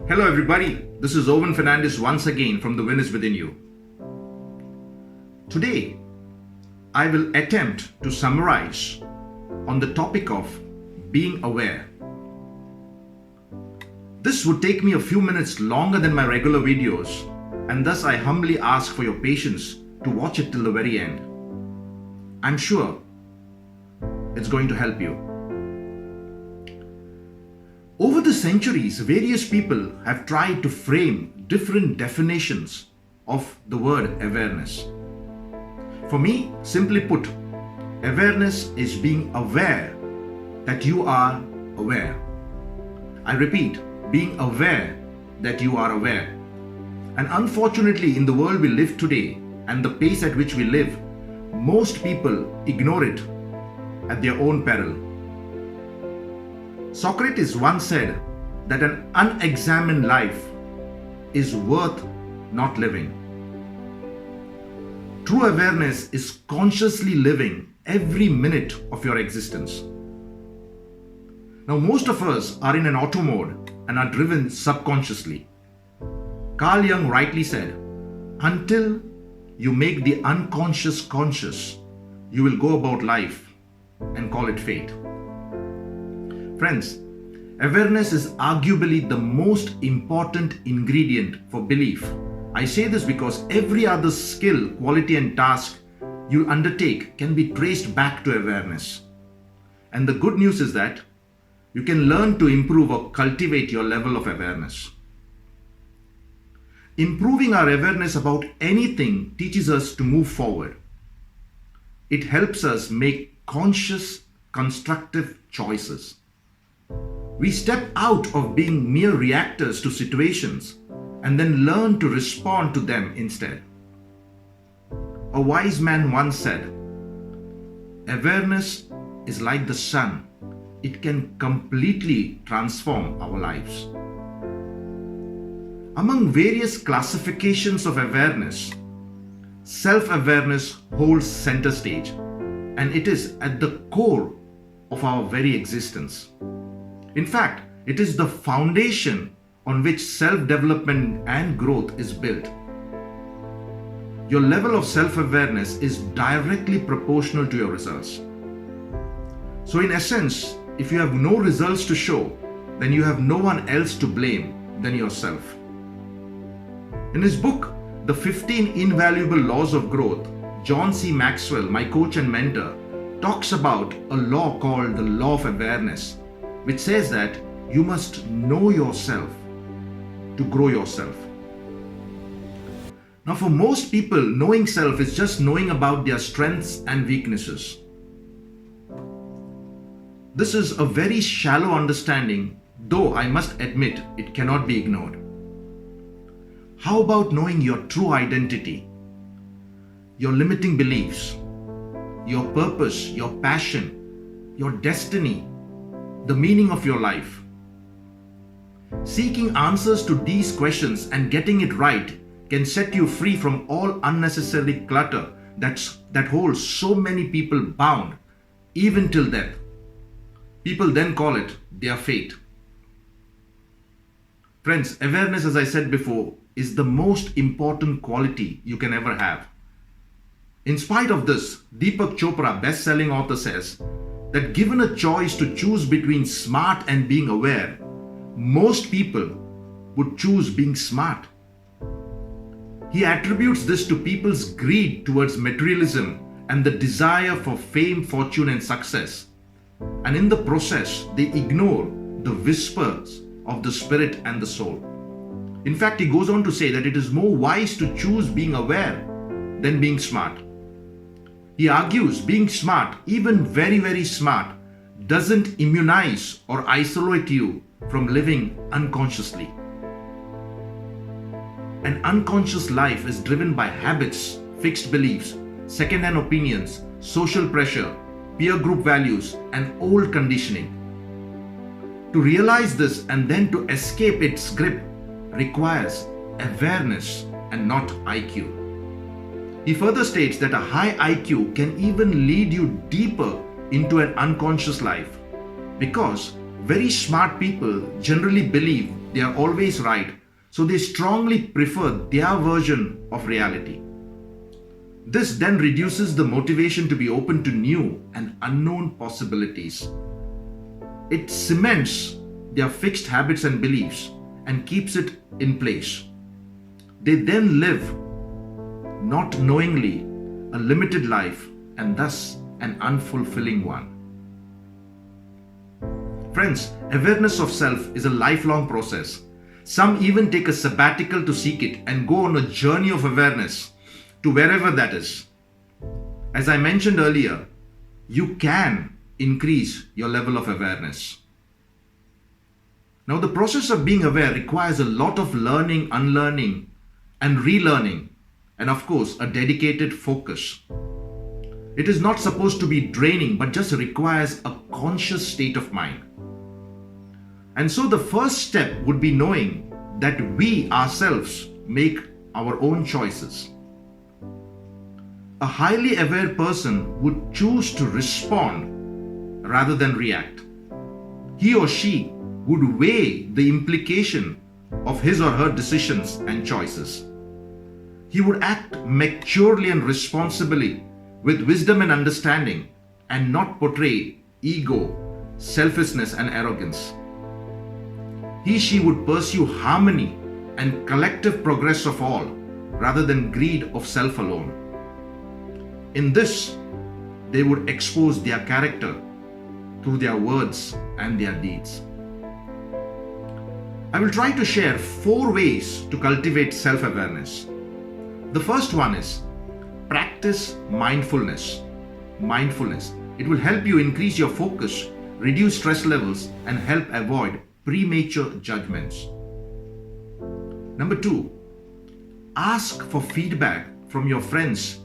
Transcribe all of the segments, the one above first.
Hello, everybody. This is Owen Fernandez once again from The Win is Within You. Today, I will attempt to summarize on the topic of being aware. This would take me a few minutes longer than my regular videos, and thus I humbly ask for your patience to watch it till the very end. I'm sure it's going to help you. Over the centuries, various people have tried to frame different definitions of the word awareness. For me, simply put, awareness is being aware that you are aware. I repeat, being aware that you are aware. And unfortunately, in the world we live today and the pace at which we live, most people ignore it at their own peril. Socrates once said that an unexamined life is worth not living. True awareness is consciously living every minute of your existence. Now, most of us are in an auto mode and are driven subconsciously. Carl Jung rightly said, until you make the unconscious conscious, you will go about life and call it fate. Friends, awareness is arguably the most important ingredient for belief. I say this because every other skill, quality, and task you undertake can be traced back to awareness. And the good news is that you can learn to improve or cultivate your level of awareness. Improving our awareness about anything teaches us to move forward. It helps us make conscious, constructive choices. We step out of being mere reactors to situations and then learn to respond to them instead. A wise man once said, awareness is like the sun. It can completely transform our lives. Among various classifications of awareness, self-awareness holds center stage, and it is at the core of our very existence. In fact, it is the foundation on which self-development and growth is built. Your level of self-awareness is directly proportional to your results. So in essence, if you have no results to show, then you have no one else to blame than yourself. In his book, The 15 Invaluable Laws of Growth, John C. Maxwell, my coach and mentor, talks about a law called the law of awareness, which says that you must know yourself to grow yourself. Now, for most people, knowing self is just knowing about their strengths and weaknesses. This is a very shallow understanding, though I must admit it cannot be ignored. How about knowing your true identity, your limiting beliefs, your purpose, your passion, your destiny, the meaning of your life? Seeking answers to these questions and getting it right can set you free from all unnecessary clutter that holds so many people bound, even till death. People then call it their fate. Friends, awareness, as I said before, is the most important quality you can ever have. In spite of this, Deepak Chopra, best-selling author, says that given a choice to choose between smart and being aware, most people would choose being smart. He attributes this to people's greed towards materialism and the desire for fame, fortune, and success. And in the process, they ignore the whispers of the spirit and the soul. In fact, he goes on to say that it is more wise to choose being aware than being smart. He argues being smart, even very, very smart, doesn't immunize or isolate you from living unconsciously. An unconscious life is driven by habits, fixed beliefs, second-hand opinions, social pressure, peer group values, and old conditioning. To realize this and then to escape its grip requires awareness and not IQ. He further states that a high IQ can even lead you deeper into an unconscious life because very smart people generally believe they are always right, so they strongly prefer their version of reality. This then reduces the motivation to be open to new and unknown possibilities. It cements their fixed habits and beliefs and keeps it in place. They then live, not knowingly, a limited life and thus an unfulfilling one. Friends, awareness of self is a lifelong process. Some even take a sabbatical to seek it and go on a journey of awareness to wherever that is. As I mentioned earlier, you can increase your level of awareness. Now, the process of being aware requires a lot of learning, unlearning, and relearning, and of course, a dedicated focus. It is not supposed to be draining, but just requires a conscious state of mind. And so the first step would be knowing that we ourselves make our own choices. A highly aware person would choose to respond rather than react. He or she would weigh the implication of his or her decisions and choices. He would act maturely and responsibly with wisdom and understanding and not portray ego, selfishness, and arrogance. She would pursue harmony and collective progress of all rather than greed of self alone. In this, they would expose their character through their words and their deeds. I will try to share 4 ways to cultivate self-awareness. The first one is practice mindfulness. Mindfulness. It will help you increase your focus, reduce stress levels, and help avoid premature judgments. Number 2, ask for feedback from your friends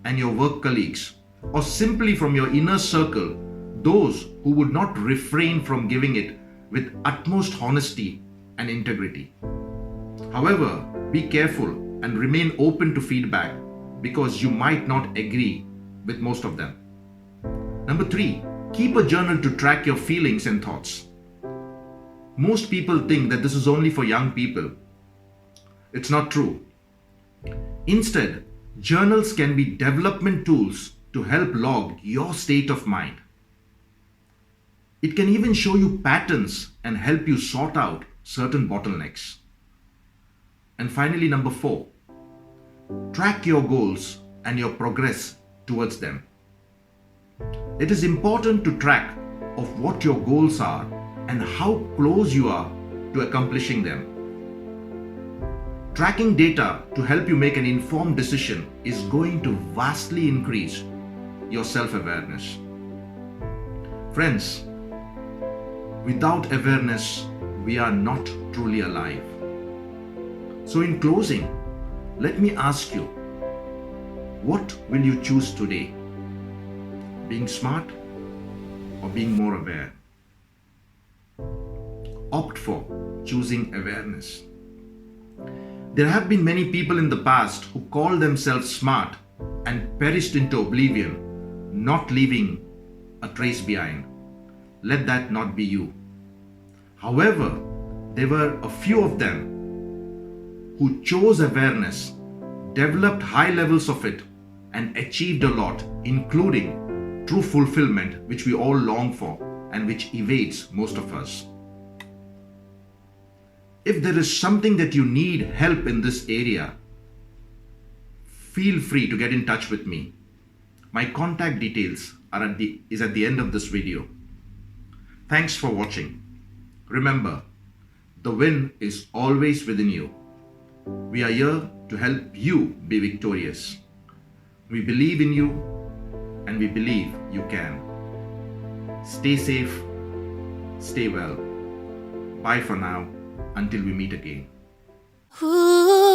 and your work colleagues, or simply from your inner circle, those who would not refrain from giving it with utmost honesty and integrity. However, be careful and remain open to feedback because you might not agree with most of them. Number 3, keep a journal to track your feelings and thoughts. Most people think that this is only for young people. It's not true. Instead, journals can be development tools to help log your state of mind. It can even show you patterns and help you sort out certain bottlenecks. And finally, number 4, track your goals and your progress towards them. It is important to track of what your goals are and how close you are to accomplishing them. Tracking data to help you make an informed decision is going to vastly increase your self-awareness. Friends, without awareness, we are not truly alive. So in closing, let me ask you, what will you choose today? Being smart or being more aware? Opt for choosing awareness. There have been many people in the past who called themselves smart and perished into oblivion, not leaving a trace behind. Let that not be you. However, there were a few of them who chose awareness, developed high levels of it, and achieved a lot, including true fulfillment, which we all long for and which evades most of us. If there is something that you need help in this area, feel free to get in touch with me. My contact details is at the end of this video. Thanks for watching. Remember, the win is always within you. We are here to help you be victorious. We believe in you and we believe you can. Stay safe, stay well. Bye for now, until we meet again. Ooh.